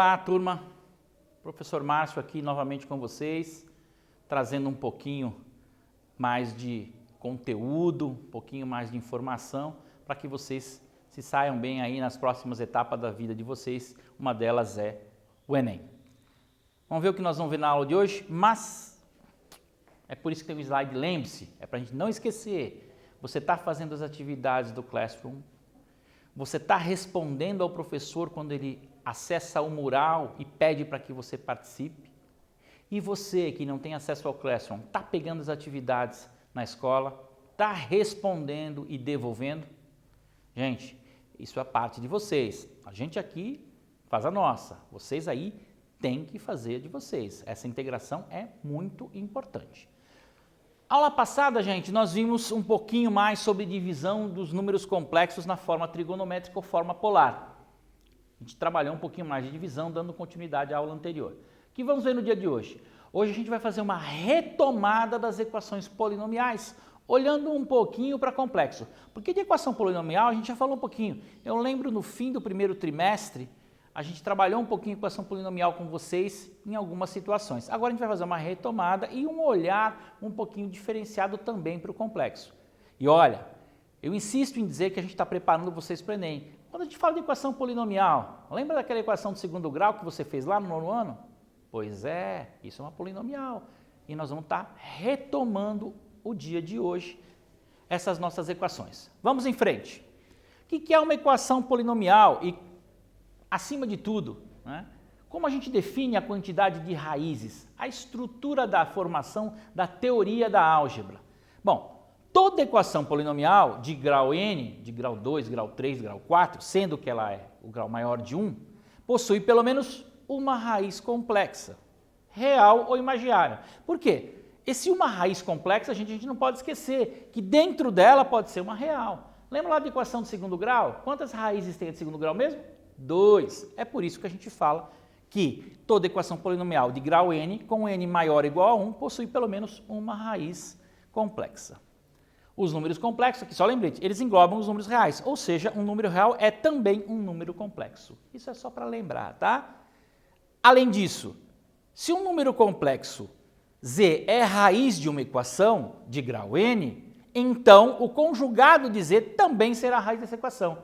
Olá, turma. Professor Márcio aqui novamente com vocês, trazendo um pouquinho mais de conteúdo, um pouquinho mais de informação, para que vocês se saiam bem aí nas próximas etapas da vida de vocês. Uma delas é o Enem. Vamos ver o que nós vamos ver na aula de hoje, mas é por isso que tem o slide, lembre-se, é para a gente não esquecer. Você está fazendo as atividades do Classroom, você está respondendo ao professor quando ele acessa o mural e pede para que você participe. E você que não tem acesso ao Classroom, está pegando as atividades na escola, está respondendo e devolvendo? Gente, isso é parte de vocês. A gente aqui faz a nossa. Vocês aí têm que fazer de vocês. Essa integração é muito importante. Aula passada, gente, nós vimos um pouquinho mais sobre divisão dos números complexos na forma trigonométrica ou forma polar. A gente trabalhou um pouquinho mais de divisão, dando continuidade à aula anterior. O que vamos ver no dia de hoje? Hoje a gente vai fazer uma retomada das equações polinomiais, olhando um pouquinho para complexo. Porque de equação polinomial a gente já falou um pouquinho. Eu lembro no fim do primeiro trimestre, a gente trabalhou um pouquinho equação polinomial com vocês em algumas situações. Agora a gente vai fazer uma retomada e um olhar um pouquinho diferenciado também para o complexo. E olha, eu insisto em dizer que a gente está preparando vocês para o Enem. Quando a gente fala de equação polinomial, lembra daquela equação de segundo grau que você fez lá no nono ano? Pois é, isso é uma polinomial. E nós vamos estar retomando o dia de hoje essas nossas equações. Vamos em frente. O que é uma equação polinomial e, acima de tudo, né, como a gente define a quantidade de raízes, a estrutura da formação da teoria da álgebra? Bom, toda equação polinomial de grau n, de grau 2, grau 3, grau 4, sendo que ela é o grau maior de 1, possui pelo menos uma raiz complexa, real ou imaginária. Por quê? Esse uma raiz complexa, a gente não pode esquecer que dentro dela pode ser uma real. Lembra lá da equação de segundo grau? Quantas raízes tem a de segundo grau mesmo? 2. É por isso que a gente fala que toda equação polinomial de grau n com n maior ou igual a 1 possui pelo menos uma raiz complexa. Os números complexos, aqui só lembrete, eles englobam os números reais, ou seja, um número real é também um número complexo. Isso é só para lembrar, tá? Além disso, se um número complexo z é raiz de uma equação de grau n, então o conjugado de z também será a raiz dessa equação.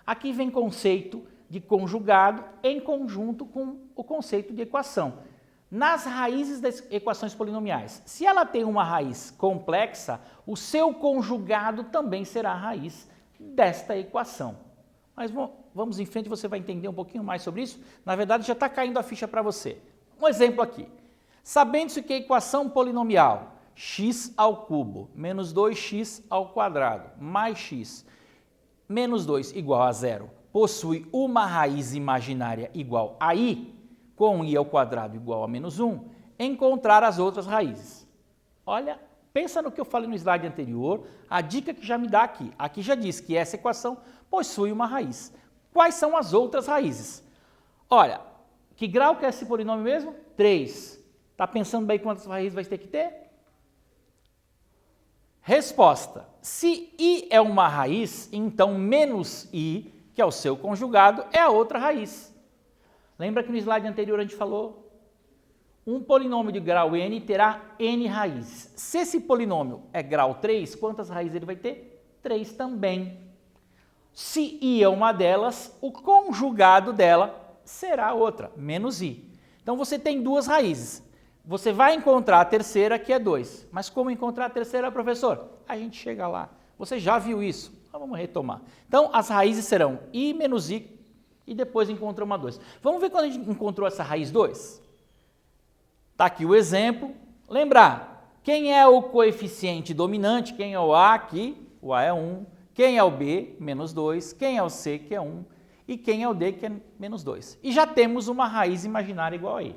Aqui vem conceito de conjugado em conjunto com o conceito de equação. Nas raízes das equações polinomiais, se ela tem uma raiz complexa, o seu conjugado também será a raiz desta equação. Mas vamos em frente, você vai entender um pouquinho mais sobre isso. Na verdade, já está caindo a ficha para você. Um exemplo aqui. Sabendo-se que a equação polinomial x ao cubo menos 2x ao quadrado mais x menos 2 igual a 0 possui uma raiz imaginária igual a i, com i ao quadrado igual a menos 1, encontrar as outras raízes. Olha, pensa no que eu falei no slide anterior, a dica que já me dá aqui. Aqui já diz que essa equação possui uma raiz. Quais são as outras raízes? Olha, que grau que é esse polinômio mesmo? 3. Está pensando bem quantas raízes vai ter que ter? Resposta. Se i é uma raiz, então menos i, que é o seu conjugado, é a outra raiz. Lembra que no slide anterior a gente falou? Um polinômio de grau n terá n raízes. Se esse polinômio é grau 3, quantas raízes ele vai ter? 3 também. Se i é uma delas, o conjugado dela será outra, menos i. Então você tem duas raízes. Você vai encontrar a terceira, que é 2. Mas como encontrar a terceira, professor? A gente chega lá. Você já viu isso? Então vamos retomar. Então as raízes serão i menos i e depois encontra uma 2. Vamos ver quando a gente encontrou essa raiz 2? Está aqui o exemplo. Lembrar, quem é o coeficiente dominante? Quem é o A aqui? O A é 1. Quem é o B? Menos 2. Quem é o C? Que é 1. E quem é o D? Que é menos 2. E já temos uma raiz imaginária igual a I.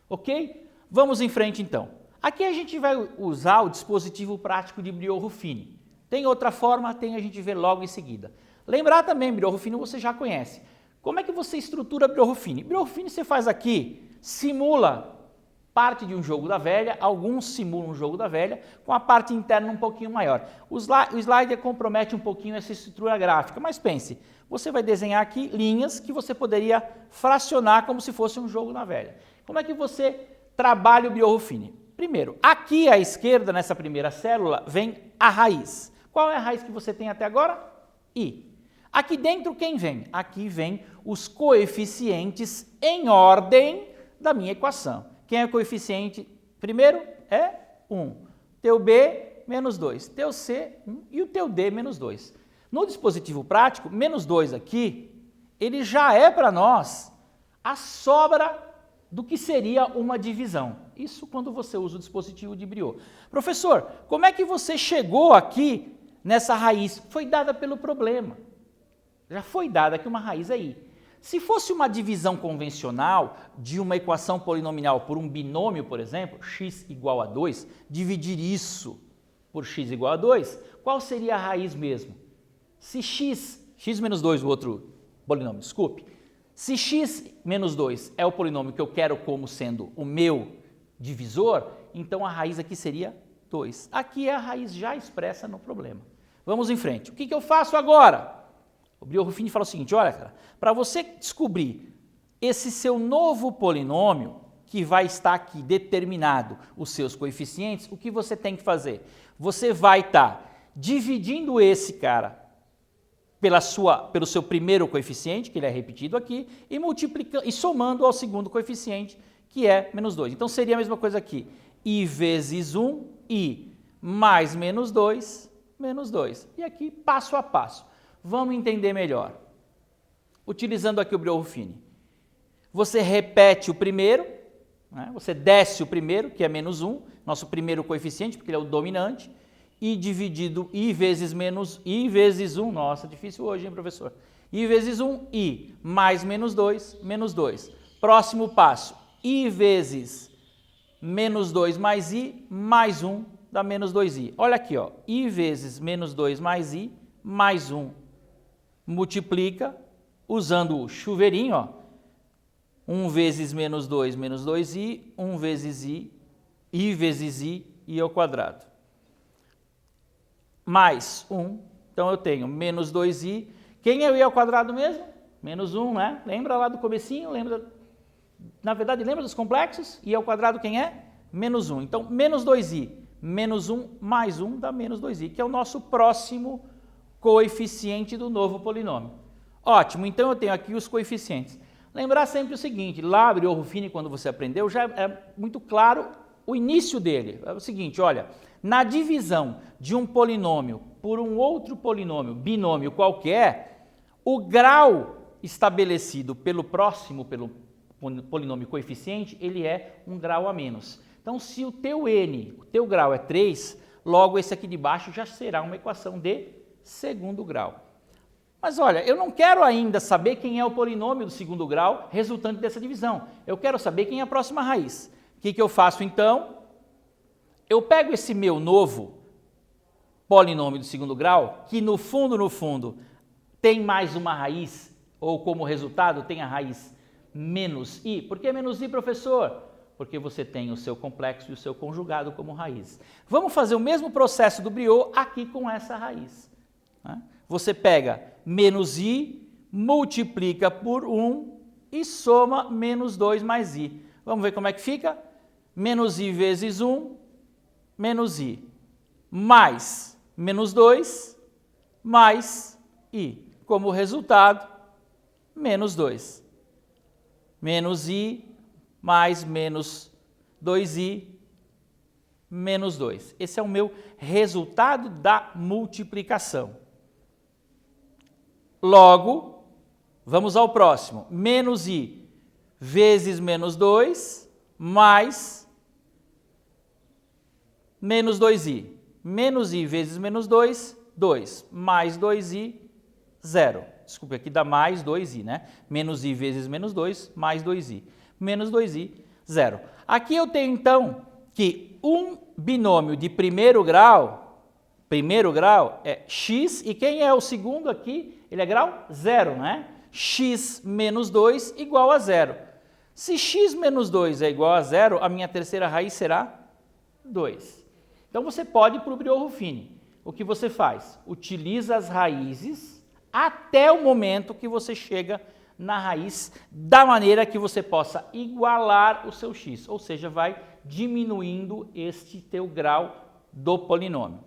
Ok? Vamos em frente então. Aqui a gente vai usar o dispositivo prático de Briot-Ruffini. Tem outra forma, a gente vê logo em seguida. Lembrar também, Briot-Ruffini você já conhece. Como é que você estrutura Briot-Ruffini? Briot-Ruffini você faz aqui, simula parte de um jogo da velha, alguns simulam um jogo da velha, com a parte interna um pouquinho maior. O slide compromete um pouquinho essa estrutura gráfica, mas pense, você vai desenhar aqui linhas que você poderia fracionar como se fosse um jogo na velha. Como é que você trabalha o Bioruffini? Primeiro, aqui à esquerda, nessa primeira célula, vem a raiz. Qual é a raiz que você tem até agora? I. Aqui dentro quem vem? Aqui vem os coeficientes em ordem da minha equação. Quem é o coeficiente primeiro? É 1. Teu B, menos 2. Teu C, 1. E o teu D, menos 2. No dispositivo prático, menos 2 aqui, ele já é para nós a sobra do que seria uma divisão. Isso quando você usa o dispositivo de Briot. Professor, como é que você chegou aqui nessa raiz? Foi dada pelo problema. Já foi dada aqui uma raiz aí. Se fosse uma divisão convencional de uma equação polinomial por um binômio, por exemplo, x igual a 2, dividir isso por x igual a 2, qual seria a raiz mesmo? Se x menos 2, o outro polinômio, desculpe, se x menos 2 é o polinômio que eu quero como sendo o meu divisor, então a raiz aqui seria 2. Aqui é a raiz já expressa no problema. Vamos em frente. O que eu faço agora? O Bioruffini fala o seguinte, olha, cara, para você descobrir esse seu novo polinômio, que vai estar aqui determinado os seus coeficientes, o que você tem que fazer? Você vai estar dividindo esse cara pelo seu primeiro coeficiente, que ele é repetido aqui, e multiplicando e somando ao segundo coeficiente, que é menos 2. Então seria a mesma coisa aqui, i vezes 1, i mais menos 2, menos 2. E aqui, passo a passo. Vamos entender melhor. Utilizando aqui o Bioruffini. Você repete o primeiro, né? Você desce o primeiro, que é menos 1, nosso primeiro coeficiente, porque ele é o dominante, e dividido i vezes 1, nossa, difícil hoje, hein, professor? I vezes 1, i, mais menos 2, menos 2. Próximo passo, i vezes menos 2 mais i, mais 1, dá menos 2i. Olha aqui, ó, i vezes menos 2 mais i, mais 1. Multiplica, usando o chuveirinho, ó, 1 vezes menos 2, menos 2i, 1 vezes i vezes i ao quadrado. Mais 1, então eu tenho menos 2i. Quem é o i ao quadrado mesmo? Menos 1, né? Lembra lá do comecinho? Na verdade, lembra dos complexos? I ao quadrado quem é? Menos 1. Então, menos 2i, menos 1, mais 1 dá menos 2i, que é o nosso próximo coeficiente do novo polinômio. Ótimo, então eu tenho aqui os coeficientes. Lembrar sempre o seguinte, lá o Bioruffini, quando você aprendeu, já é muito claro o início dele. É o seguinte, olha, na divisão de um polinômio por um outro polinômio, binômio qualquer, o grau estabelecido pelo polinômio coeficiente, ele é um grau a menos. Então, se o teu n, o teu grau é 3, logo esse aqui de baixo já será uma equação de segundo grau. Mas olha, eu não quero ainda saber quem é o polinômio do segundo grau resultante dessa divisão. Eu quero saber quem é a próxima raiz. O que eu faço então? Eu pego esse meu novo polinômio do segundo grau, que no fundo, tem mais uma raiz, ou como resultado tem a raiz menos i. Por que menos i, professor? Porque você tem o seu complexo e o seu conjugado como raiz. Vamos fazer o mesmo processo do Briot aqui com essa raiz. Você pega menos i, multiplica por 1 e soma menos 2 mais i. Vamos ver como é que fica? Menos i vezes 1, menos i, mais menos 2, mais i. Como resultado, menos 2. Menos i mais menos 2i, menos 2. Esse é o meu resultado da multiplicação. Logo, vamos ao próximo. Menos i vezes menos 2, mais menos 2i. Menos i vezes menos 2, 2. Mais 2i, 0. Desculpe, aqui dá mais 2i, né? Menos i vezes menos 2, mais 2i. Menos 2i, 0. Aqui eu tenho, então, que um binômio de primeiro grau é x, e quem é o segundo aqui? Ele é grau 0, né? X menos 2 igual a 0. Se x menos 2 é igual a zero, a minha terceira raiz será 2. Então você pode ir para o Briot-Ruffini. O que você faz? Utiliza as raízes até o momento que você chega na raiz da maneira que você possa igualar o seu x, ou seja, vai diminuindo este teu grau do polinômio.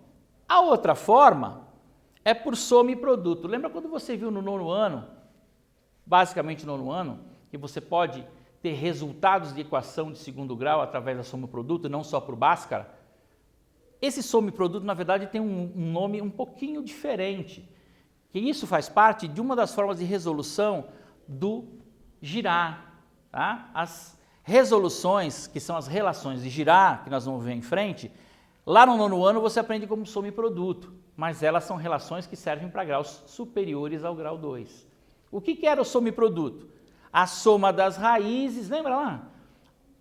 A outra forma é por soma e produto. Lembra quando você viu no nono ano, basicamente no nono ano, que você pode ter resultados de equação de segundo grau através da soma e produto, não só por Bhaskara? Esse soma e produto, na verdade, tem um nome um pouquinho diferente, que isso faz parte de uma das formas de resolução do Girard. Tá? As resoluções, que são as relações de Girard, que nós vamos ver em frente, lá no nono ano você aprende como soma e produto, mas elas são relações que servem para graus superiores ao grau 2. O que era o soma e produto? A soma das raízes, lembra lá?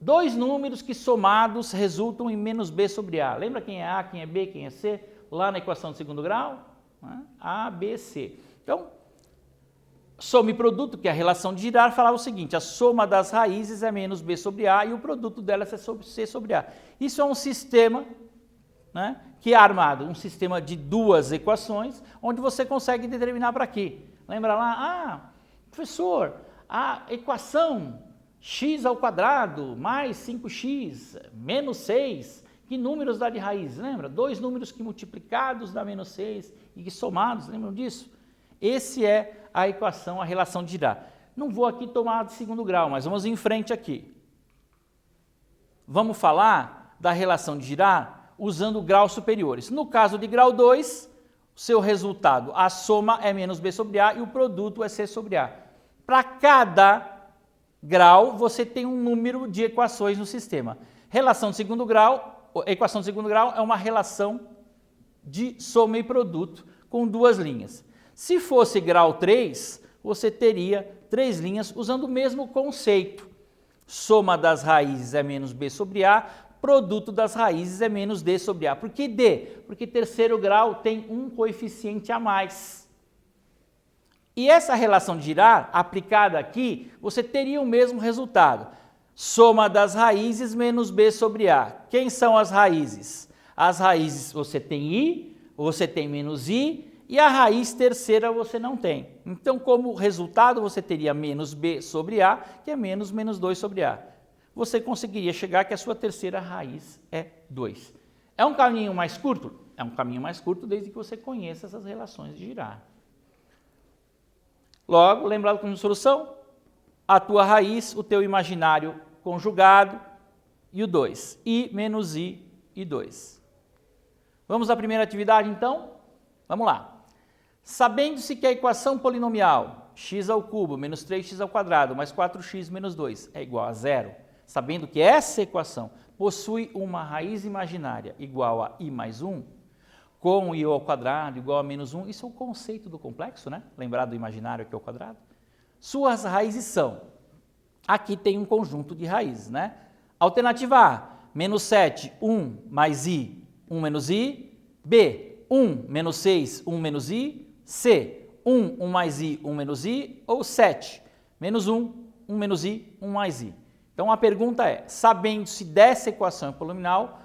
Dois números que somados resultam em menos b sobre a. Lembra quem é a, quem é b, quem é c? Lá na equação de segundo grau? A, b, c. Então, soma e produto, que é a relação de Girard, falava o seguinte: a soma das raízes é menos b sobre a e o produto delas é c sobre a. Isso é um sistema, né, que é armado, um sistema de duas equações, onde você consegue determinar para quê. Lembra lá? Professor, a equação x ao quadrado mais 5x menos 6, que números dá de raiz? Lembra? Dois números que multiplicados dá menos 6 e que somados, lembram disso? Esse é a equação, a relação de Girard. Não vou aqui tomar de segundo grau, mas vamos em frente aqui. Vamos falar da relação de Girard usando graus superiores. No caso de grau 2, seu resultado, a soma é menos b sobre a e o produto é c sobre a. Para cada grau, você tem um número de equações no sistema. Relação de segundo grau, equação de segundo grau é uma relação de soma e produto com duas linhas. Se fosse grau 3, você teria três linhas usando o mesmo conceito. Soma das raízes é menos b sobre a, produto das raízes é menos d sobre a. Por que d? Porque terceiro grau tem um coeficiente a mais. E essa relação de Girard, aplicada aqui, você teria o mesmo resultado. Soma das raízes menos b sobre a. Quem são as raízes? As raízes você tem i, você tem menos i, e a raiz terceira você não tem. Então, como resultado, você teria menos b sobre a, que é menos 2 sobre a. Você conseguiria chegar que a sua terceira raiz é 2. É um caminho mais curto? É um caminho mais curto desde que você conheça essas relações de Girard. Logo, lembrado como solução, a tua raiz, o teu imaginário conjugado e o 2. I menos i e 2. Vamos à primeira atividade, então? Vamos lá. Sabendo-se que a equação polinomial x ao cubo menos 3x ao quadrado mais 4x menos 2 é igual a zero, sabendo que essa equação possui uma raiz imaginária igual a i mais 1, com i ao quadrado igual a menos 1, isso é o conceito do complexo, né? Lembrar do imaginário aqui ao quadrado? Suas raízes são, aqui tem um conjunto de raízes, né? Alternativa A, menos 7, 1 mais i, 1 menos i. B, 1 menos 6, 1 menos i. C, 1 mais i, 1 menos i. Ou 7, menos 1, 1 menos i, 1 mais i. Então a pergunta é, sabendo-se dessa equação polinomial,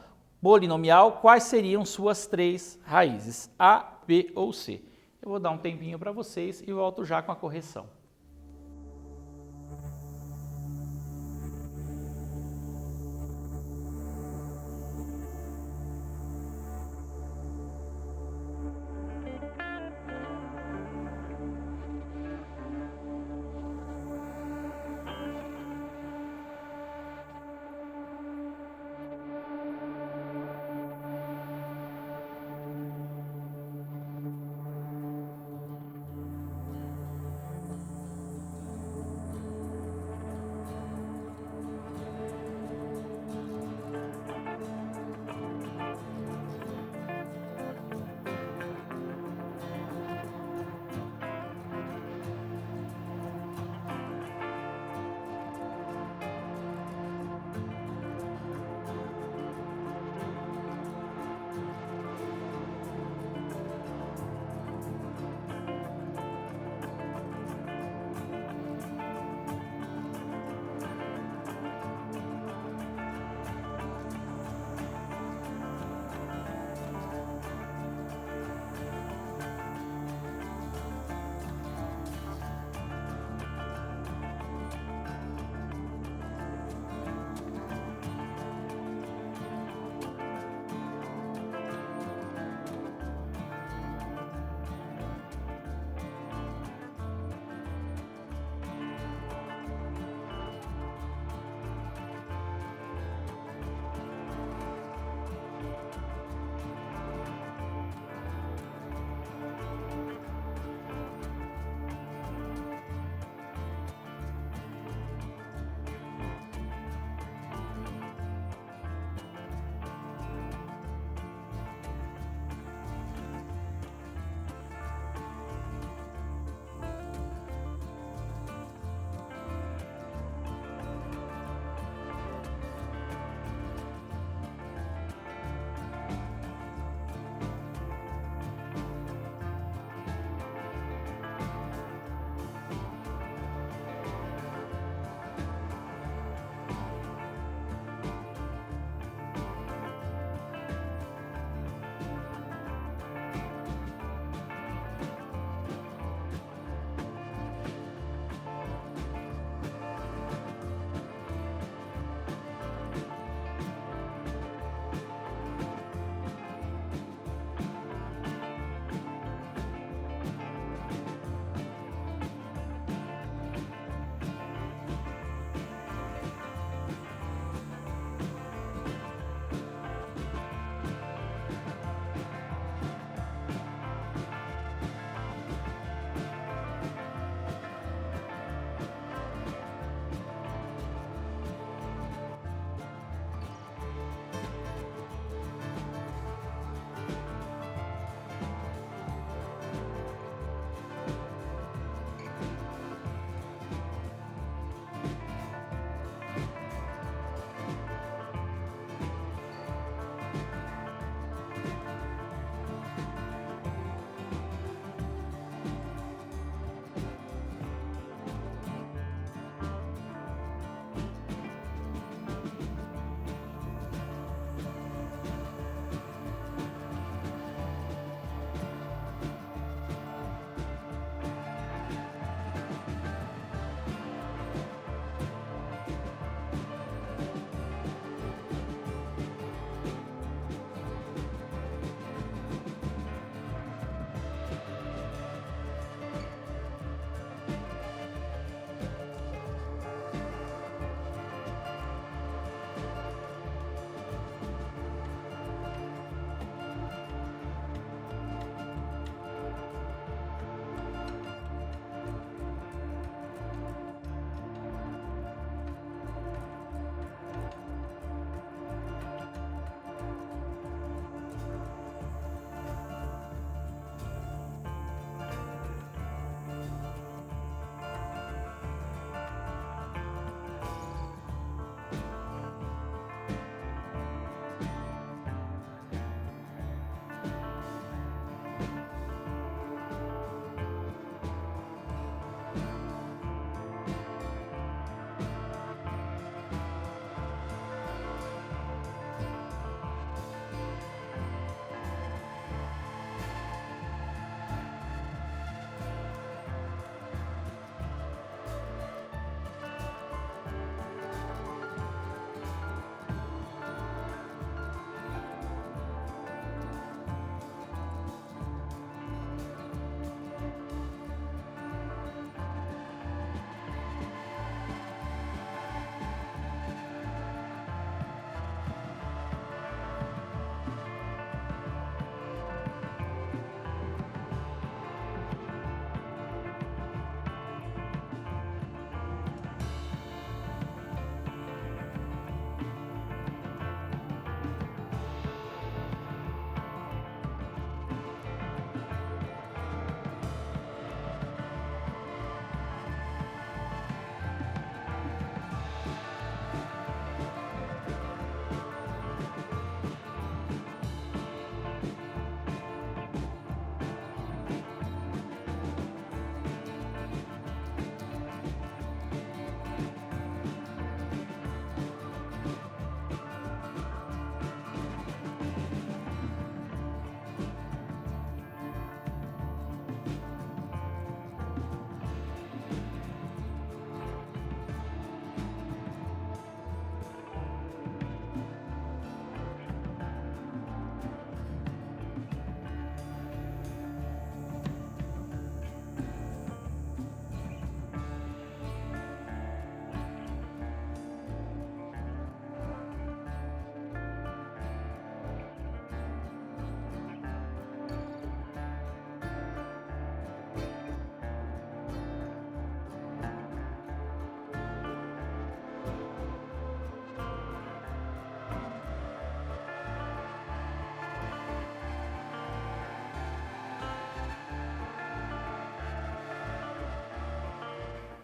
quais seriam suas três raízes, A, B ou C? Eu vou dar um tempinho para vocês e volto já com a correção.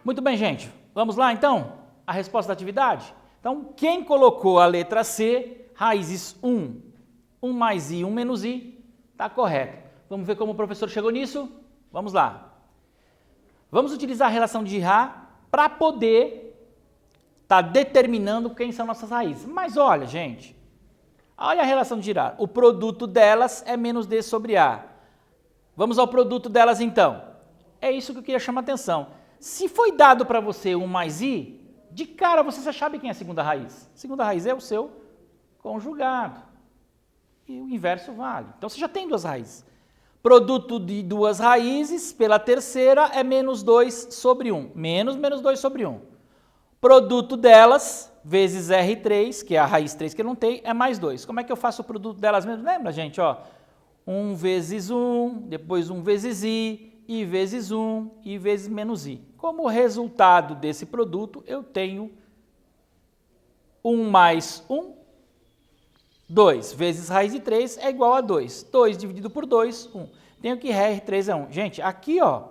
Muito bem, gente. Vamos lá, então? A resposta da atividade? Então, quem colocou a letra C, raízes 1, 1 mais I, 1 menos I, está correto. Vamos ver como o professor chegou nisso? Vamos lá. Vamos utilizar a relação de Girard para poder estar determinando quem são nossas raízes. Mas olha, gente, olha a relação de Girard. O produto delas é menos D sobre A. Vamos ao produto delas, então. É isso que eu queria chamar a atenção. Se foi dado para você 1 mais I, de cara você já sabe quem é a segunda raiz. A segunda raiz é o seu conjugado. E o inverso vale. Então você já tem duas raízes. Produto de duas raízes pela terceira é menos 2 sobre 1. Menos 2 sobre 1. Produto delas, vezes R3, que é a raiz 3 que eu não tenho, é mais 2. Como é que eu faço o produto delas mesmo? Lembra, gente? Ó, 1 vezes 1, depois 1 vezes I vezes 1, I vezes menos I. Como resultado desse produto, eu tenho 1 mais 1, 2 vezes raiz de 3 é igual a 2. 2 dividido por 2, 1. Tenho que R3 é 1. Gente, aqui, ó,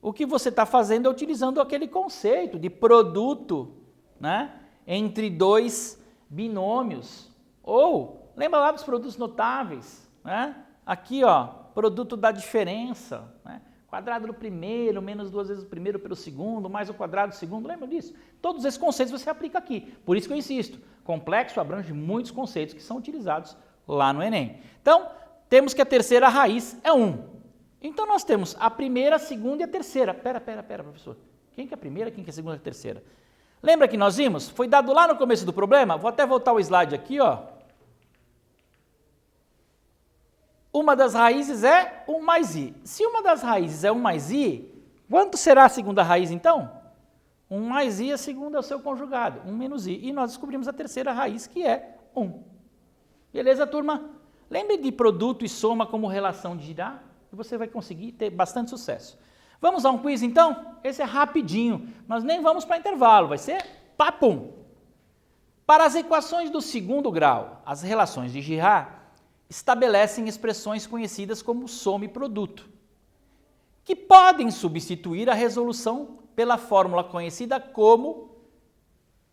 o que você está fazendo é utilizando aquele conceito de produto, né, entre dois binômios. Ou, lembra lá dos produtos notáveis, né? Aqui, ó, produto da diferença, né? Quadrado do primeiro, menos 2 vezes o primeiro pelo segundo, mais o quadrado do segundo, lembra disso? Todos esses conceitos você aplica aqui. Por isso que eu insisto, complexo abrange muitos conceitos que são utilizados lá no Enem. Então, temos que a terceira raiz é 1. Então, nós temos a primeira, a segunda e a terceira. Pera, professor. Quem que é a primeira, quem que é a segunda e a terceira? Lembra que nós vimos? Foi dado lá no começo do problema? Vou até voltar o slide aqui, ó. Uma das raízes é 1 mais I. Se uma das raízes é 1 mais I, quanto será a segunda raiz, então? 1 mais I, a segunda é o seu conjugado, 1 menos I. E nós descobrimos a terceira raiz, que é 1. Beleza, turma? Lembre de produto e soma como relação de Girard, e você vai conseguir ter bastante sucesso. Vamos a um quiz, então? Esse é rapidinho. Nós nem vamos para intervalo, vai ser papum. Para as equações do segundo grau, as relações de Girard estabelecem expressões conhecidas como soma e produto, que podem substituir a resolução pela fórmula conhecida como...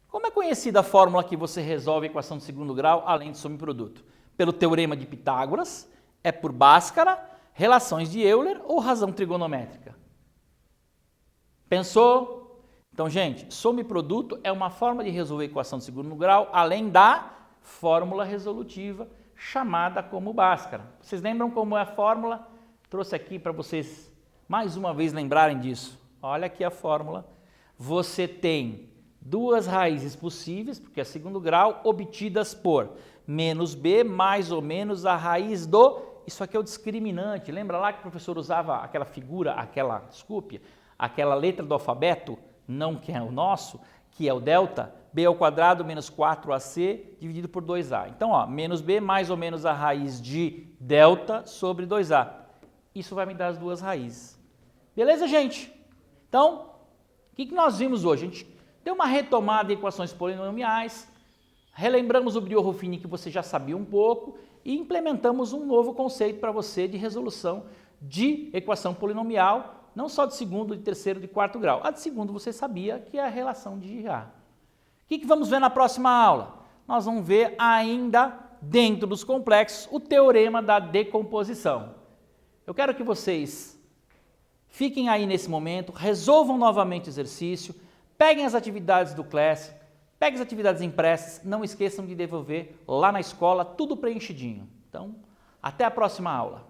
Como é conhecida a fórmula que você resolve a equação de segundo grau, além de soma e produto? Pelo teorema de Pitágoras, é por Bhaskara, relações de Euler ou razão trigonométrica? Pensou? Então, gente, soma e produto é uma forma de resolver a equação de segundo grau, além da fórmula resolutiva, chamada como Bhaskara. Vocês lembram como é a fórmula? Trouxe aqui para vocês mais uma vez lembrarem disso. Olha aqui a fórmula. Você tem duas raízes possíveis, porque é segundo grau, obtidas por menos B mais ou menos a raiz do... Isso aqui é o discriminante. Lembra lá que o professor usava aquela figura, aquela letra do alfabeto, não que é o nosso, que é o delta, B ao quadrado menos 4AC dividido por 2A. Então, ó, menos B mais ou menos a raiz de delta sobre 2A. Isso vai me dar as duas raízes. Beleza, gente? Então, o que nós vimos hoje? A gente deu uma retomada em equações polinomiais, relembramos o Brio-Ruffini que você já sabia um pouco e implementamos um novo conceito para você de resolução de equação polinomial, não só de segundo, de terceiro, de quarto grau. A de segundo você sabia que é a relação de Girard. O que vamos ver na próxima aula? Nós vamos ver ainda dentro dos complexos o teorema da decomposição. Eu quero que vocês fiquem aí nesse momento, resolvam novamente o exercício, peguem as atividades do Class, peguem as atividades impressas, não esqueçam de devolver lá na escola tudo preenchidinho. Então, até a próxima aula.